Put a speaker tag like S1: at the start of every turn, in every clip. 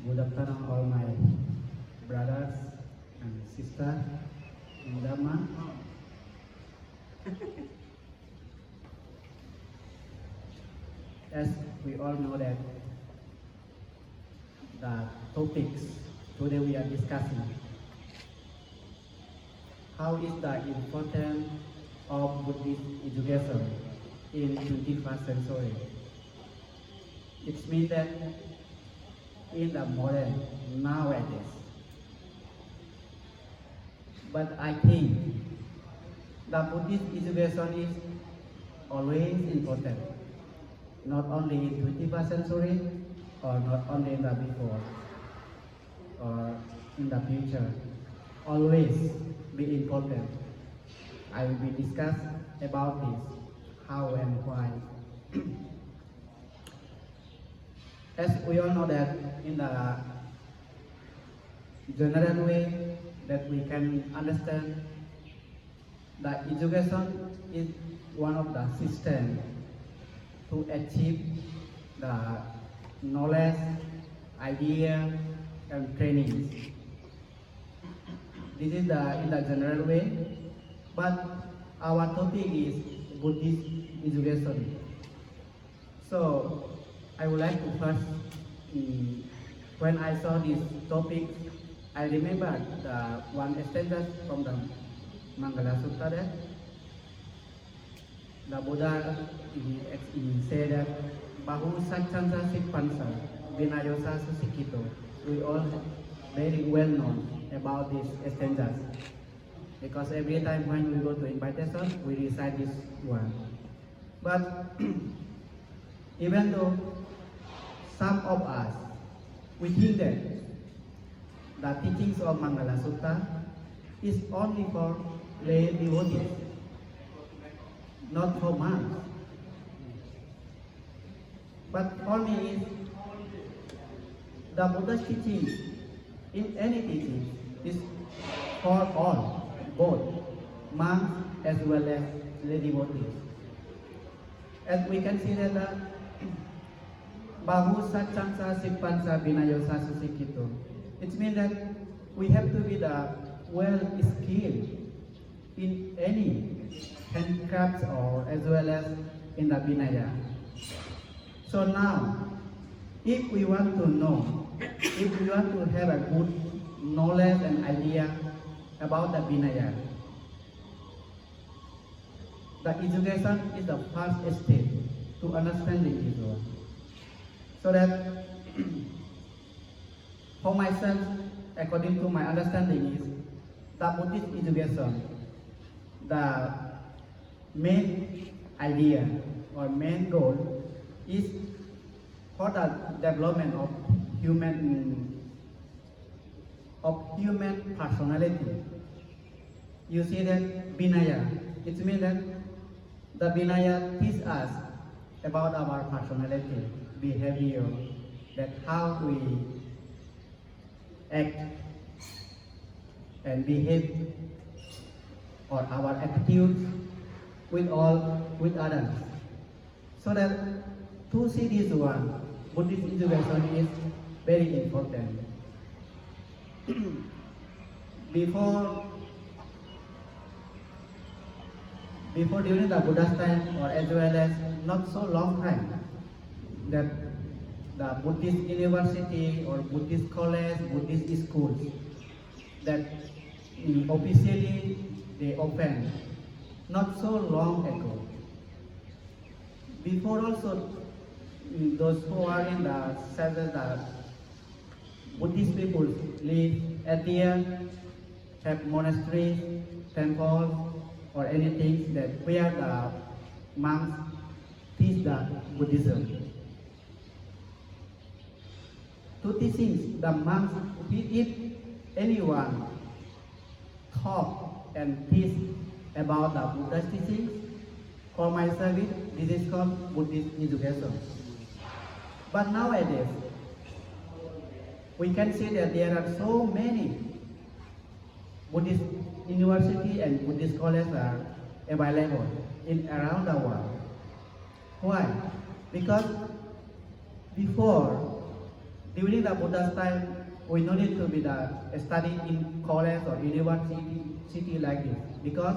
S1: Good afternoon, all my brothers and sisters in Dharma. As we all know that the topics today we are discussing, how is the importance of Buddhist education in 21st century? It means that in the modern nowadays. But I think the Buddhist education is always important, not only in 21st century or not only in the before or in the future, always be important. I will be discuss about this, how and why. As we all know that in the general way that we can understand, the education is one of the systems to achieve the knowledge, idea, and training. This is in the general way, but our topic is Buddhist education. So I would like to first, when I saw this topic, I remember the one stanza from the Mangala Sutta that the Buddha said that Bahu Satchansa Sikpansa Vinayosa Susikito. We all very well known about these stanzas because every time when we go to invitation, we recite this one. But even though some of us, we think that the teachings of Mangala Sutta is only for lay devotees, not for monks. But only is the Buddha's teaching, in any teaching, is for all, both monks as well as lay devotees. As we can see that the Bahu Satchansa Sikpansa Vinayosa Susikito. It means that we have to be the well skilled in any handcrafts or as well as in the Vinaya. So now, if we want to know, if we want to have a good knowledge and idea about the Vinaya, the education is the first step to understanding this one. So that for myself, according to my understanding is the Buddhist education, the main idea or main goal is for the development of human personality. You see that Vinaya, it means that the Vinaya teaches us about our personality, behavior, that how we act and behave, or our attitudes with others. So that to see this one, Buddhist education is very important. Before during the Buddha's time, or as well as not so long time, that the Buddhist university or Buddhist college, Buddhist schools, that officially they opened not so long ago. Before also, those who are in the centers, the Buddhist people live at the end, have monasteries, temples, or anything that where the monks teach the Buddhism. Two teachings, the monks, if anyone talk and teach about the Buddha's teachings, for my service, this is called Buddhist education. But nowadays, we can see that there are so many Buddhist university and Buddhist colleges are available in around the world. Why? Because before during the Buddha's time, we no need to be the study in college or university like this, because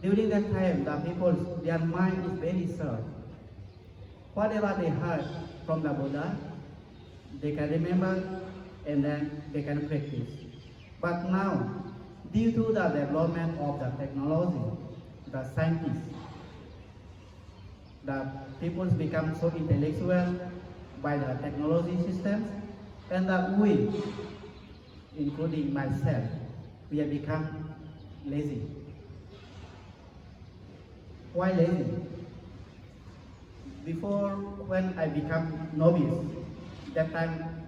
S1: during that time, the people, their mind is very sharp. Whatever they heard from the Buddha, they can remember and then they can practice. But now, due to the development of the technology, the scientists, the people become so intellectual by the technology systems, and that we, including myself, we have become lazy. Why lazy? Before, when I become novice, that time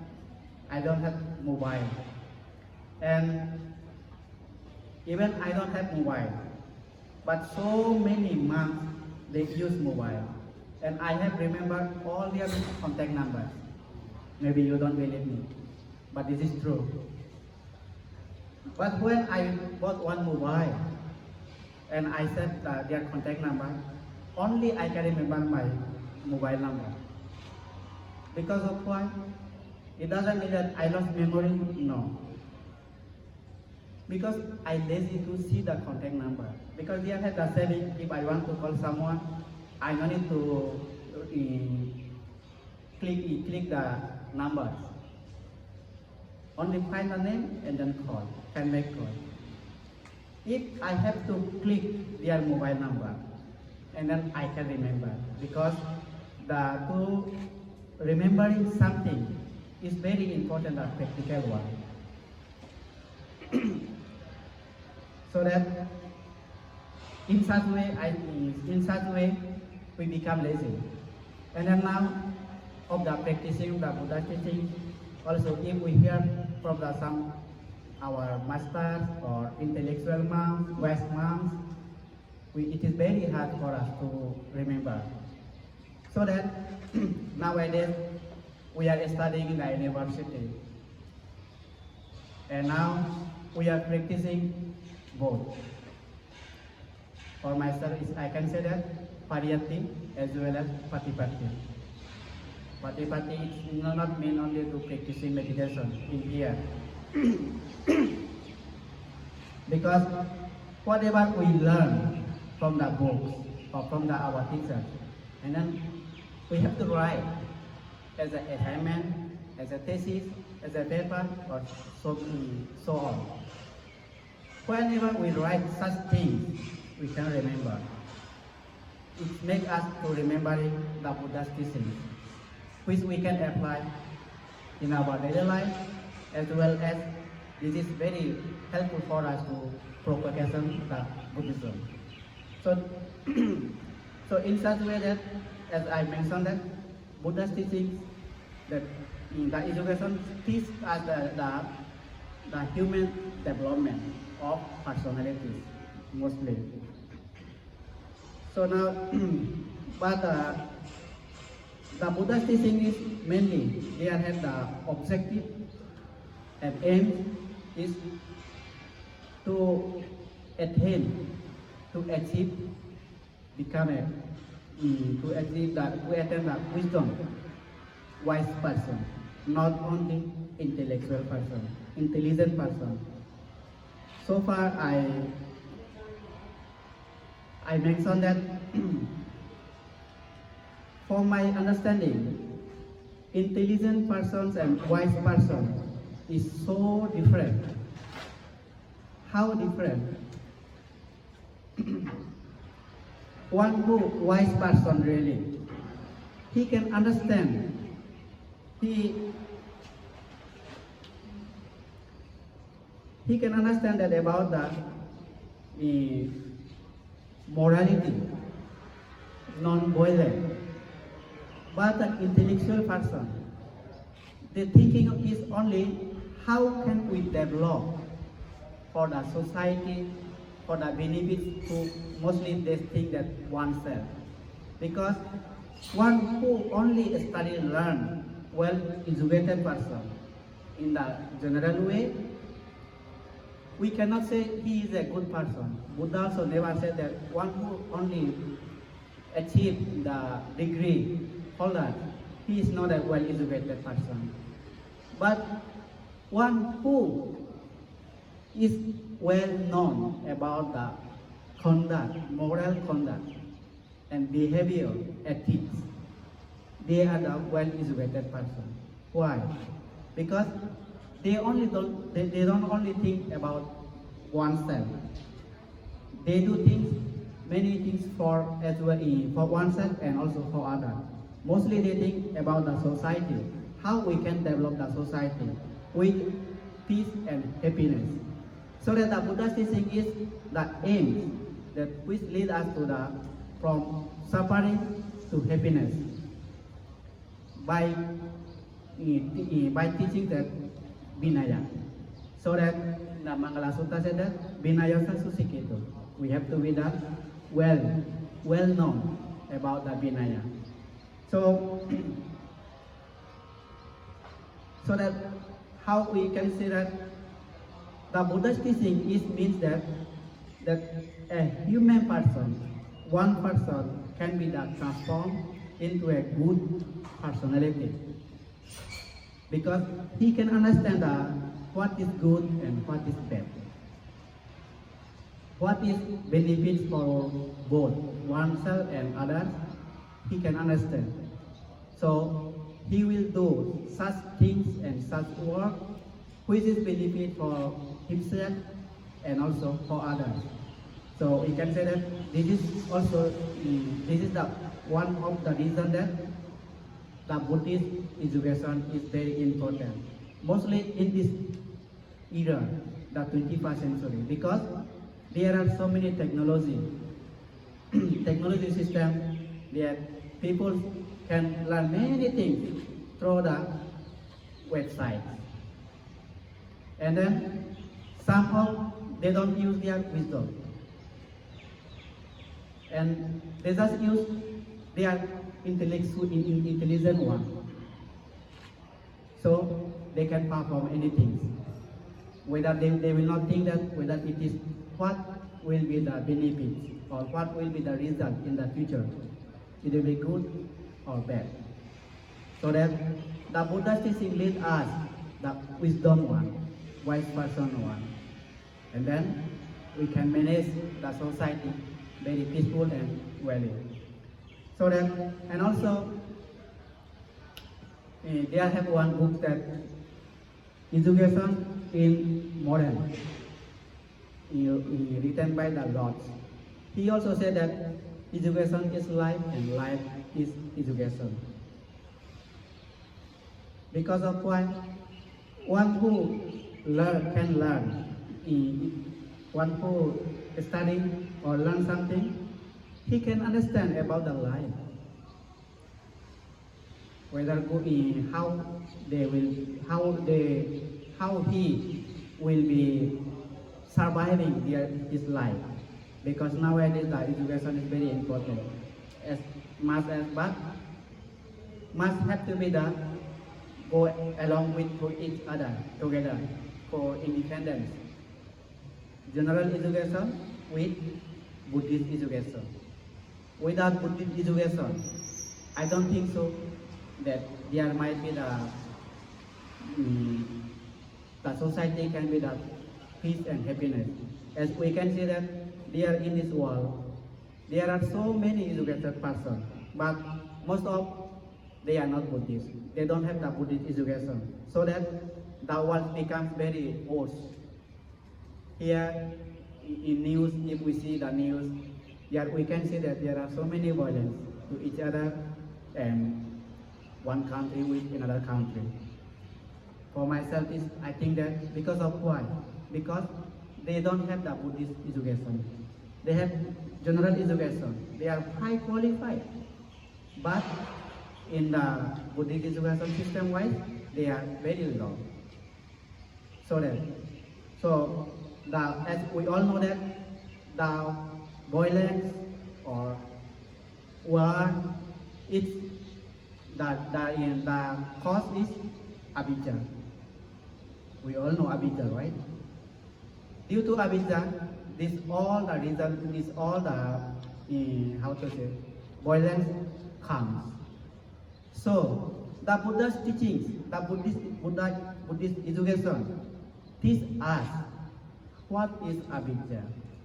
S1: I don't have mobile, and even I don't have mobile, but so many months they use mobile, and I have remembered all their contact numbers. Maybe you don't believe me, but this is true. But when I bought one mobile, and I set their contact number, only I can remember my mobile number. Because of why? It doesn't mean that I lost memory, no. Because I lazy to see the contact number. Because they have the saving, if I want to call someone, I don't need to click the numbers. Only find the name and then call, can make call. If I have to click their mobile number, and then I can remember, because to remembering something is very important, a practical one. So that in such way we become lazy. And then now of the practicing the Buddha teaching, also if we hear from some our masters or intellectual monks, West monks, it is very hard for us to remember. So that nowadays we are studying in the university, and now we are practicing both. For myself, I can say that pariyatti as well as patipatti. Patipatti is not mean only to practicing meditation in here. Because whatever we learn from the books or from our teachers, and then we have to write as an assignment, as a thesis, as a paper, or so on. Whenever we write such things, we can remember. It makes us to remembering the Buddha's teachings, which we can apply in our daily life, as well as this is very helpful for us to propagation the Buddhism. So, so in such way that, as I mentioned, that Buddha's teachings, that the education teaches us the human development of personalities mostly. So now, but the Buddha's teaching is mainly they have the objective and aim is to attain, to achieve, become to attain the wisdom, wise person, not only intellectual person, intelligent person. So far, I mentioned that for my understanding, intelligent persons and wise persons is so different. How different? One wise person really, he can understand. He can understand that about the morality, non-violent. But an intellectual person, the thinking is only how can we develop for the society, for the benefits to mostly they think that oneself. Because one who only study and learn, well-educated person, in the general way, we cannot say he is a good person. Buddha also never said that one who only achieved the degree holder, he is not a well-educated person. But one who is well known about the conduct, moral conduct, and behavior ethics, they are the well-educated person. Why? Because they don't only think about oneself. They do many things for as well for oneself and also for others. Mostly they think about the society, how we can develop the society with peace and happiness. So that the Buddha's teaching is the aim that which lead us to the from suffering to happiness by teaching that Vinaya. So that the Mangala Sutta said that Vinaya Susikito. We have to be that well known about the Vinaya. So that how we can see that the Buddha's teaching means that a human person, one person can be transformed into a good personality, because he can understand what is good and what is bad, what is benefits for both oneself and others. He can understand. So he will do such things and such work which is benefit for himself and also for others. So we can say that this is the one of the reason that the Buddhist education is very important, mostly in this era, the 21st century, because there are so many technology system that people can learn many things through the website, and then somehow they don't use their wisdom, and they just use their intelligent one. So they can perform anything. Whether they will not think that whether it is what will be the benefits or what will be the result in the future. It will be good or bad. So that the Buddha's teaching lead us the wisdom one, wise person one. And then we can manage the society very peaceful and well. So that, and also they have one book that Education in Modern, written by the Lord. He also said that education is life and life is education. Because of why? One who can learn, one who study or learn something, he can understand about the life. Whether how he will be surviving his life, because nowadays the education is very important, as much as but must have to be go along with each other together for independence. General education with Buddhist education. Without Buddhist education, I don't think so that there might be the society can be the peace and happiness. As we can see that there in this world, there are so many educated persons, but most of they are not Buddhist. They don't have the Buddhist education, so that the world becomes very worse. Here in news, if we see the news, there we can see that there are so many violence to each other and one country with another country. For myself, I think that because of why? Because they don't have the Buddhist education. They have general education. They are high qualified, but in the Buddhist education system wise, they are very low. So as we all know that the violence or war, the cause is avijja. We all know avijja, right? Due to avijja, this all the result, this all the violence comes. So The Buddha's teachings, the Buddhist education, teach us what is avidya,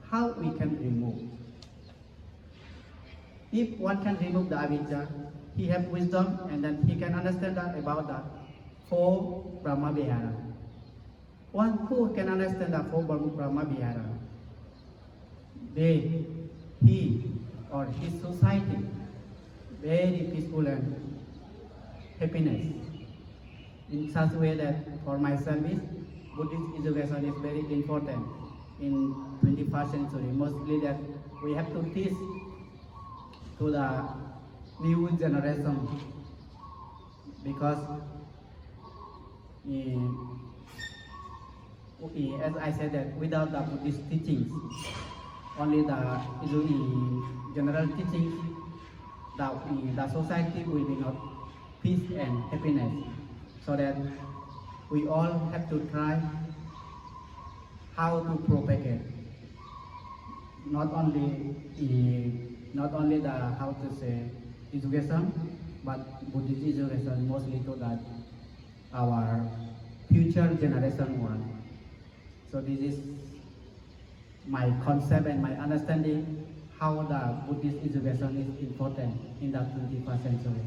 S1: how we can remove. If one can remove the avidya, he has wisdom and then he can understand about the four Brahma Vihara. One who can understand the four Brahma Vihara, he or his society, very peaceful and happiness. In such way that for my service, Buddhist education is very important in 21st century. Mostly that we have to teach to the new generation because as I said that without the Buddhist teachings, only the general teachings, the society will be not peace and happiness. So that we all have to try how to propagate not only the how to say education, but Buddhist education mostly to that our future generation one. So this is my concept and my understanding how the Buddhist education is important in the 21st century.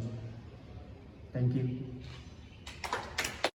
S1: Thank you.